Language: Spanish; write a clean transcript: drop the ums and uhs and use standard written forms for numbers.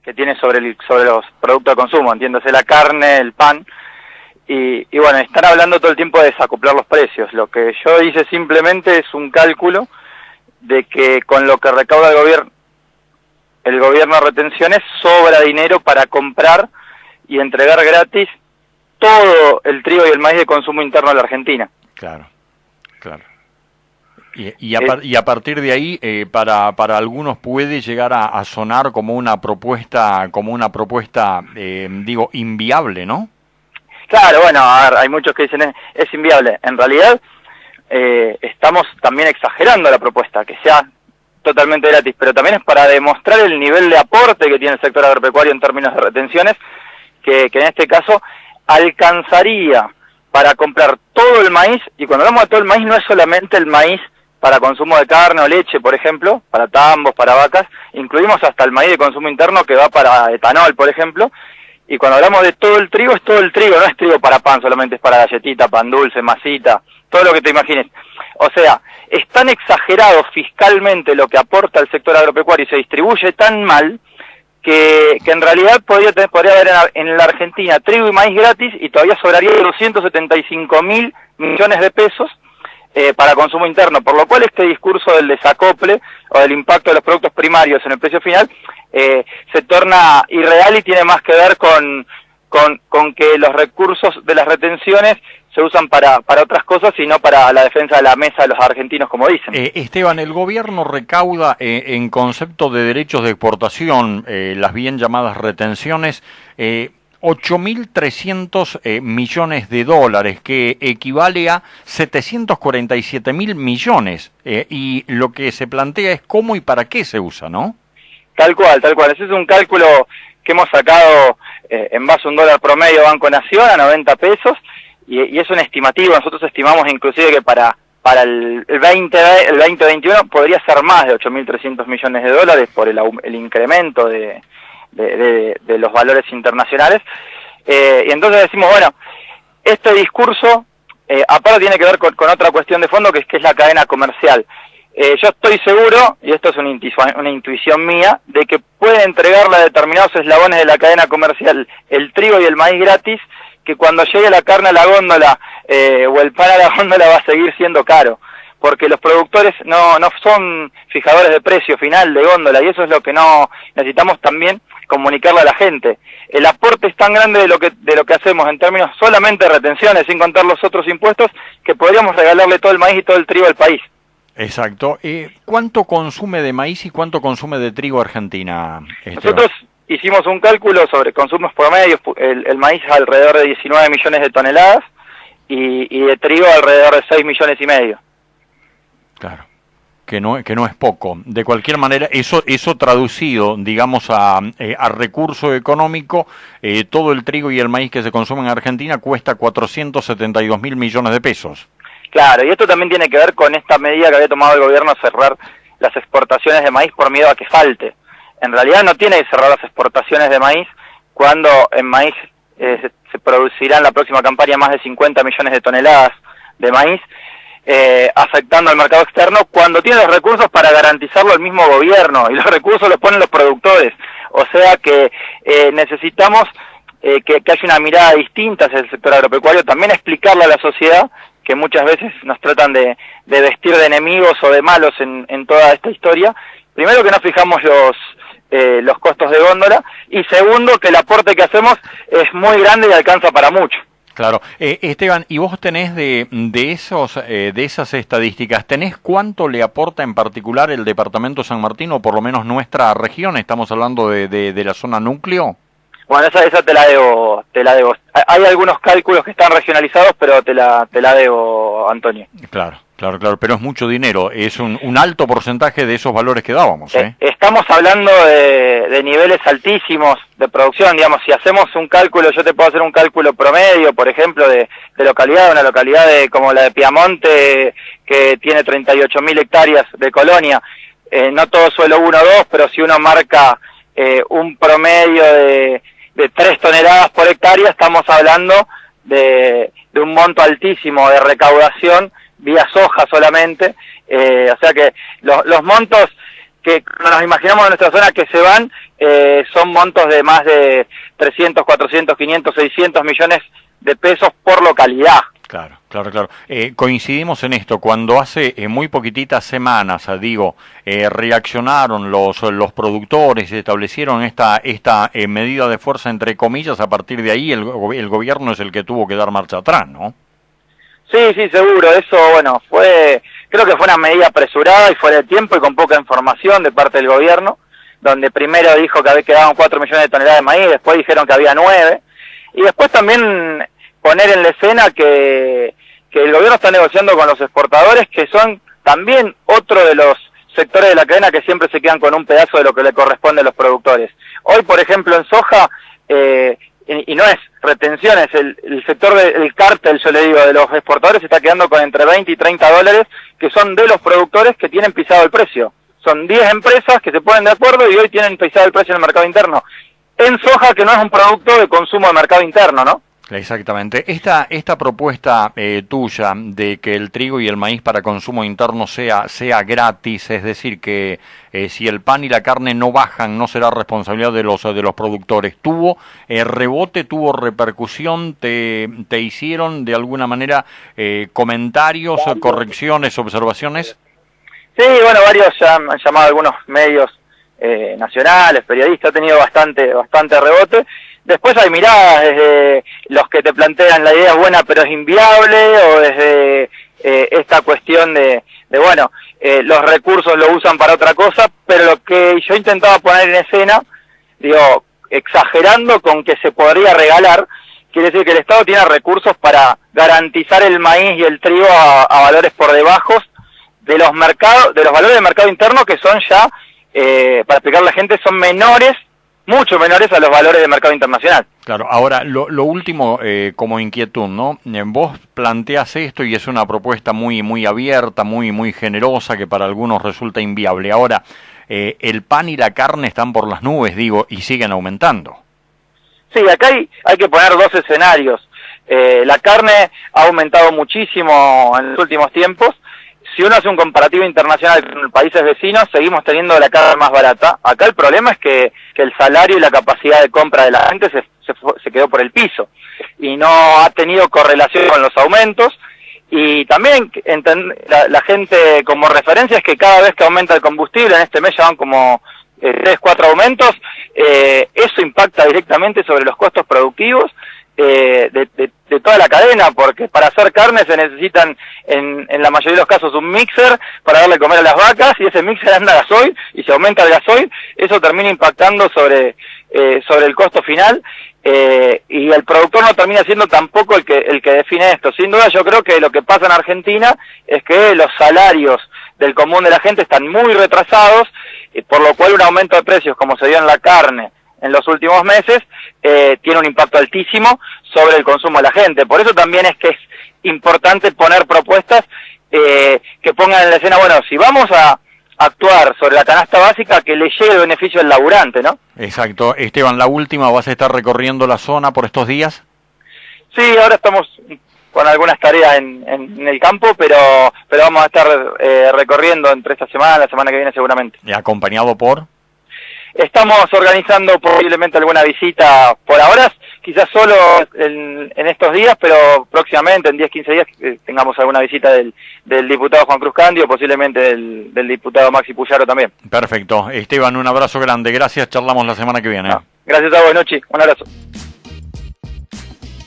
que tiene sobre los productos de consumo, entiéndase la carne, el pan, y bueno, están hablando todo el tiempo de desacoplar los precios. Lo que yo hice simplemente es un cálculo de que con lo que recauda el gobierno de retenciones sobra dinero para comprar y entregar gratis todo el trigo y el maíz de consumo interno de la Argentina. Claro, claro. Y a partir de ahí, para algunos puede llegar a sonar como una propuesta, digo, inviable, ¿no? Claro, bueno, a ver, hay muchos que dicen es inviable. En realidad, estamos también exagerando la propuesta, que sea totalmente gratis, pero también es para demostrar el nivel de aporte que tiene el sector agropecuario en términos de retenciones, que en este caso alcanzaría para comprar todo el maíz, y cuando hablamos de todo el maíz no es solamente el maíz para consumo de carne o leche, por ejemplo, para tambos, para vacas, incluimos hasta el maíz de consumo interno que va para etanol, por ejemplo, y cuando hablamos de todo el trigo, es todo el trigo, no es trigo para pan, solamente es para galletita, pan dulce, masita, todo lo que te imagines. O sea, es tan exagerado fiscalmente lo que aporta el sector agropecuario y se distribuye tan mal que en realidad podría haber en la Argentina trigo y maíz gratis y todavía sobraría 275.000 millones de pesos para consumo interno, por lo cual este discurso del desacople o del impacto de los productos primarios en el precio final se torna irreal y tiene más que ver con que los recursos de las retenciones se usan para otras cosas y no para la defensa de la mesa de los argentinos, como dicen. Esteban, el gobierno recauda en concepto de derechos de exportación, las bien llamadas retenciones, 8.300 millones de dólares, que equivale a 747.000 millones. Y lo que se plantea es cómo y para qué se usa, ¿no? Tal cual. Ese es un cálculo que hemos sacado en base a un dólar promedio Banco Nación a 90 pesos, y es un estimativo. Nosotros estimamos inclusive que para el 2021 podría ser más de 8.300 millones de dólares por el incremento de los valores internacionales, y entonces decimos, bueno, este discurso aparte tiene que ver con otra cuestión de fondo, que es la cadena comercial. Yo estoy seguro, y esto es una intuición mía, de que puede entregarle a determinados eslabones de la cadena comercial el trigo y el maíz gratis, que cuando llegue la carne a la góndola o el pan a la góndola va a seguir siendo caro, porque los productores no son fijadores de precio final de góndola, y eso es lo que no necesitamos también comunicarle a la gente. El aporte es tan grande de lo que hacemos en términos solamente de retenciones, sin contar los otros impuestos, que podríamos regalarle todo el maíz y todo el trigo al país. Exacto. ¿Cuánto consume de maíz y cuánto consume de trigo Argentina, Esteban? Nosotros hicimos un cálculo sobre consumos promedios. El maíz alrededor de 19 millones de toneladas y de trigo alrededor de 6 millones y medio. Claro, que no es poco. De cualquier manera, eso traducido, digamos, a recurso económico, todo el trigo y el maíz que se consume en Argentina cuesta 472.000 millones de pesos. Claro, y esto también tiene que ver con esta medida que había tomado el gobierno, cerrar las exportaciones de maíz por miedo a que falte. En realidad no tiene que cerrar las exportaciones de maíz cuando en maíz se producirá en la próxima campaña más de 50 millones de toneladas de maíz, afectando al mercado externo, cuando tiene los recursos para garantizarlo el mismo gobierno, y los recursos los ponen los productores. O sea que necesitamos que haya una mirada distinta hacia el sector agropecuario, también explicarle a la sociedad, que muchas veces nos tratan de vestir de enemigos o de malos en toda esta historia. Primero, que no fijamos los costos de góndola, y segundo, que el aporte que hacemos es muy grande y alcanza para mucho. Claro. Esteban, ¿y vos tenés de esas estadísticas, tenés cuánto le aporta en particular el departamento de San Martín, o por lo menos nuestra región? Estamos hablando de la zona núcleo. Bueno, esa te la debo. Hay algunos cálculos que están regionalizados, pero te la debo, Antonio. Claro, pero es mucho dinero, es un alto porcentaje de esos valores que dábamos. Estamos hablando de niveles altísimos de producción. Digamos, si hacemos un cálculo, yo te puedo hacer un cálculo promedio, por ejemplo, de localidad, una localidad como la de Piamonte, que tiene 38.000 hectáreas de colonia, no todo suelo 1 o 2, pero si uno marca un promedio de 3 toneladas por hectárea, estamos hablando de un monto altísimo de recaudación vía soja solamente, o sea que los montos que nos imaginamos en nuestra zona que se van, son montos de más de 300, 400, 500, 600 millones de pesos por localidad. Claro, claro, claro. Coincidimos en esto, cuando hace muy poquititas semanas, reaccionaron los productores y establecieron esta medida de fuerza, entre comillas, a partir de ahí el gobierno es el que tuvo que dar marcha atrás, ¿no? Sí, sí, seguro. Eso, bueno, creo que fue una medida apresurada y fuera de tiempo y con poca información de parte del gobierno, donde primero dijo que quedaban 4 millones de toneladas de maíz, después dijeron que había 9, y después también poner en la escena que el gobierno está negociando con los exportadores, que son también otro de los sectores de la cadena que siempre se quedan con un pedazo de lo que le corresponde a los productores. Hoy, por ejemplo, en soja, y no es retención, es el sector del cártel, yo le digo, de los exportadores, se está quedando con entre 20 y 30 dólares, que son de los productores que tienen pisado el precio. Son 10 empresas que se ponen de acuerdo y hoy tienen pisado el precio en el mercado interno. En soja, que no es un producto de consumo de mercado interno, ¿no? Exactamente. Esta propuesta tuya de que el trigo y el maíz para consumo interno sea gratis, es decir, que si el pan y la carne no bajan, no será responsabilidad de los productores. ¿Tuvo rebote, tuvo repercusión? ¿Te hicieron de alguna manera comentarios, correcciones, observaciones? Sí, bueno, varios ya han llamado a algunos medios nacionales, periodistas, ha tenido bastante rebote. Después hay miradas desde los que te plantean la idea es buena pero es inviable, o desde esta cuestión de bueno, los recursos lo usan para otra cosa, pero lo que yo intentaba poner en escena, digo, exagerando con que se podría regalar, quiere decir que el Estado tiene recursos para garantizar el maíz y el trigo a valores por debajo de los valores de mercado interno, que son ya, para explicarle a la gente, son menores, mucho menores a los valores de mercado internacional. Claro, ahora, lo último como inquietud, ¿no? Vos planteás esto y es una propuesta muy abierta, muy generosa, que para algunos resulta inviable. Ahora, el pan y la carne están por las nubes, digo, y siguen aumentando. Sí, acá hay que poner dos escenarios. La carne ha aumentado muchísimo en los últimos tiempos. Si uno hace un comparativo internacional con países vecinos, seguimos teniendo la carne más barata. Acá el problema es que el salario y la capacidad de compra de la gente se quedó por el piso y no ha tenido correlación con los aumentos. Y también la gente como referencia es que cada vez que aumenta el combustible, en este mes ya van como 3, 4 aumentos, eso impacta directamente sobre los costos productivos de toda la cadena, porque para hacer carne se necesitan en la mayoría de los casos un mixer para darle comer a las vacas, y ese mixer anda a gasoil, y si aumenta el gasoil, eso termina impactando sobre el costo final, y el productor no termina siendo tampoco el que define esto. Sin duda, yo creo que lo que pasa en Argentina es que los salarios del común de la gente están muy retrasados, por lo cual un aumento de precios como se dio en la carne en los últimos meses, tiene un impacto altísimo sobre el consumo de la gente. Por eso también es que es importante poner propuestas que pongan en la escena, bueno, si vamos a actuar sobre la canasta básica, que le llegue el beneficio al laburante, ¿no? Exacto. Esteban, la última, ¿vas a estar recorriendo la zona por estos días? Sí, ahora estamos con algunas tareas en el campo, pero vamos a estar recorriendo entre esta semana, la semana que viene seguramente. ¿Y acompañado por...? Estamos organizando posiblemente alguna visita por ahora, quizás solo en estos días, pero próximamente, en 10, 15 días, tengamos alguna visita del diputado Juan Cruz Candio, posiblemente del diputado Maxi Puyaro también. Perfecto. Esteban, un abrazo grande. Gracias. Charlamos la semana que viene. Gracias a vos, Nochi. Un abrazo.